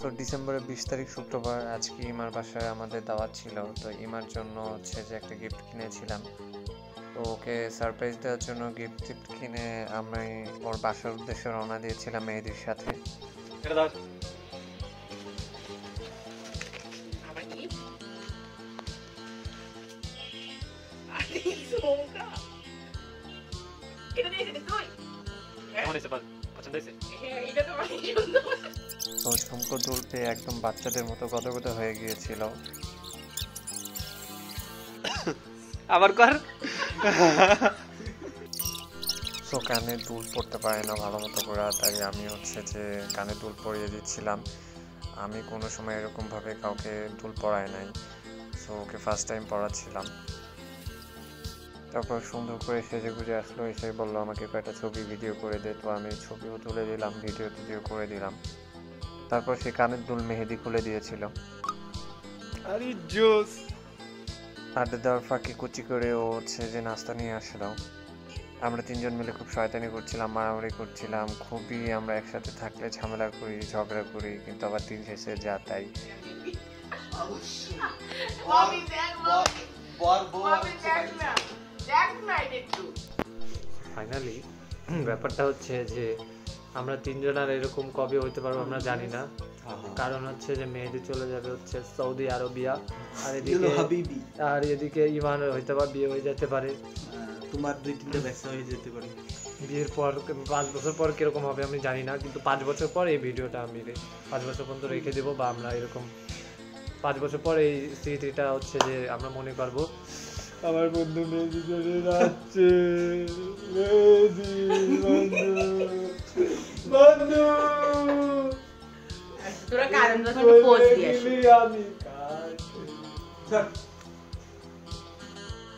তো ডিসেম্বরের 20 তারিখ শুক্রবার আজকে ইমার বাসায় আমাদের দাওয়াত ছিল। তো ইমার জন্য হচ্ছে যে একটা গিফট কিনেছিলাম। তো ওকে সারপ্রাইজ দেওয়ার জন্য গিফট কিনে আমি ওর বাসার উদ্দেশ্যে রওনা দিয়েছিলাম মেহেদির সাথে। তো ঝুমকো দুল পেয়ে একদম বাচ্চাদের মতো গদগদ হয়ে গিয়েছিল। আবার কর। তো কানে দুল পড়তে পারে না ভালো মতো করে, তাই আমি হচ্ছে যে কানে দুল পরিয়ে দিচ্ছিলাম। আমি কোনো সময় এরকমভাবে কাউকে দুল পরাই নাই, সো ওকে ফার্স্ট টাইম পড়াচ্ছিলাম। তারপর সুন্দর করে সেজে গুজে আসলো, এসে বললো আমাকে কয়েকটা ছবি ভিডিও করে দে। তো আমি ছবিও তুলে দিলাম, ভিডিও করে দিলাম। তারপর সে কানের দুল মেহেদি খুলে দিয়েছিল। আরে জোস। আড্ডা দেওয়ার ফাঁকে কুচি করে ও হচ্ছে যে নাস্তা নিয়ে আসলো। আমরা তিনজন মিলে খুব শয়তানি করছিলাম, মারামারি করছিলাম। খুবই আমরা একসাথে থাকলে ঝামেলা করি, ঝগড়া করি, কিন্তু আবার দিন শেষে যা তাই। ফাইনালি ব্যাপারটা হচ্ছে যে আমরা তিনজন আর এরকম কবে হইতে পারবো আমরা জানি না। কারণ হচ্ছে যে মেহেদি চলে যাবে হচ্ছে সৌদি আরবিয়া, আর এদিকে ইমান হইতে পারে বিয়ে হয়ে যেতে পারে, তোমার 2-3টা ব্যবসা হয়ে যেতে পারে। বিয়ের পর 5 বছর পর কিরকম হবে আমি জানি না, কিন্তু 5 বছর পর এই ভিডিওটা আমি 5 বছর পর্যন্ত রেখে দেবো, বা আমরা এরকম 5 বছর পর এই স্মৃতিটা হচ্ছে যে আমরা মনে করবো আমার বন্ধু মেহেদি চলে যাচ্ছে, মেহেদি বন্ধু তোরা কারণ তো একটু পোজ দিয়েছিস।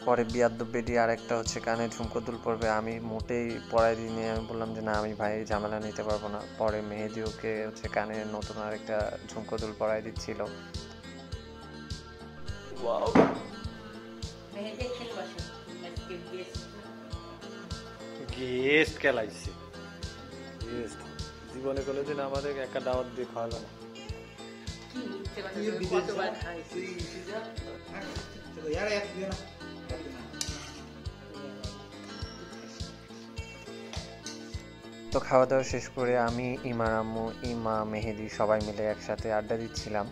পরে বিয়াদ্দব বেডি আর একটা হচ্ছে কানে ঝুমকো দুল পরবে, আমি মোটেই পরাই দিইনি। আমি বললাম যে না, আমি ভাই ঝামেলা নিতে পারবো না। পরে মেহেদি ওকে হচ্ছে কানে নতুন আর একটা ঝুমকো দুল পরাই দিচ্ছিল। গেস্ট খেলাইছে, গেস্ট জীবনে কোনোদিন আমাদের একটা দাওয়াত দিয়ে খাওয়ালো না। তো খাওয়া দাওয়া শেষ করে আমি, ইমার আম্মু, ইমা, মেহেদি সবাই মিলে একসাথে আড্ডা দিচ্ছিলাম।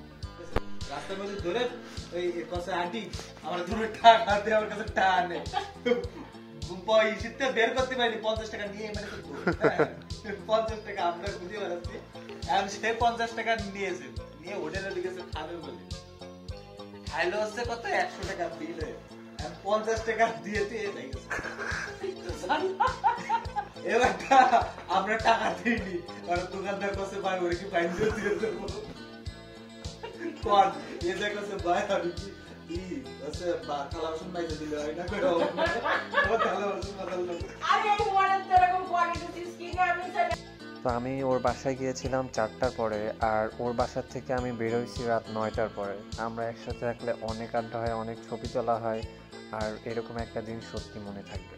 রাস্তার মধ্যে ধরে ওই কসে আন্টি আমার ধরে টাকা দে, আমার কাছে টাকা নেই, পয়সা বের করতে পারিনি, 50 টাকা নিয়ে মানে 50 টাকা আমরা বুঝে বেড়াচ্ছি। আর সে 50 টাকা নিয়েছে, নিয়ে হোটেলে লিখেছে খাবে বলে। খাইলো হচ্ছে কত 100 টাকা বিল, 50 টাকা দিয়েছে এটাই গেছে। এবার আমরা টাকা দিইনি, আর দোকানদার কাছে ভাই ওরে কি ফাইন দিয়ে দেবো কোন এ জায়গা কাছে ভাই আমি কি আছে খালা বাসন বাইরে দিলে হয় না কই ও খালা বাসন বদল আরে এই মনে এরকম কোয়ালিটি স্কিন আমি তো আমি ওর বাসায় গিয়েছিলাম 4টার পরে, আর ওর বাসার থেকে আমি বের হয়েছি রাত 9টার পরে। আমরা একসাথে থাকলে অনেক আড্ডা হয়, অনেক ছবি তোলা হয়, আর এরকম একটা দিন সত্যি মনে থাকবে।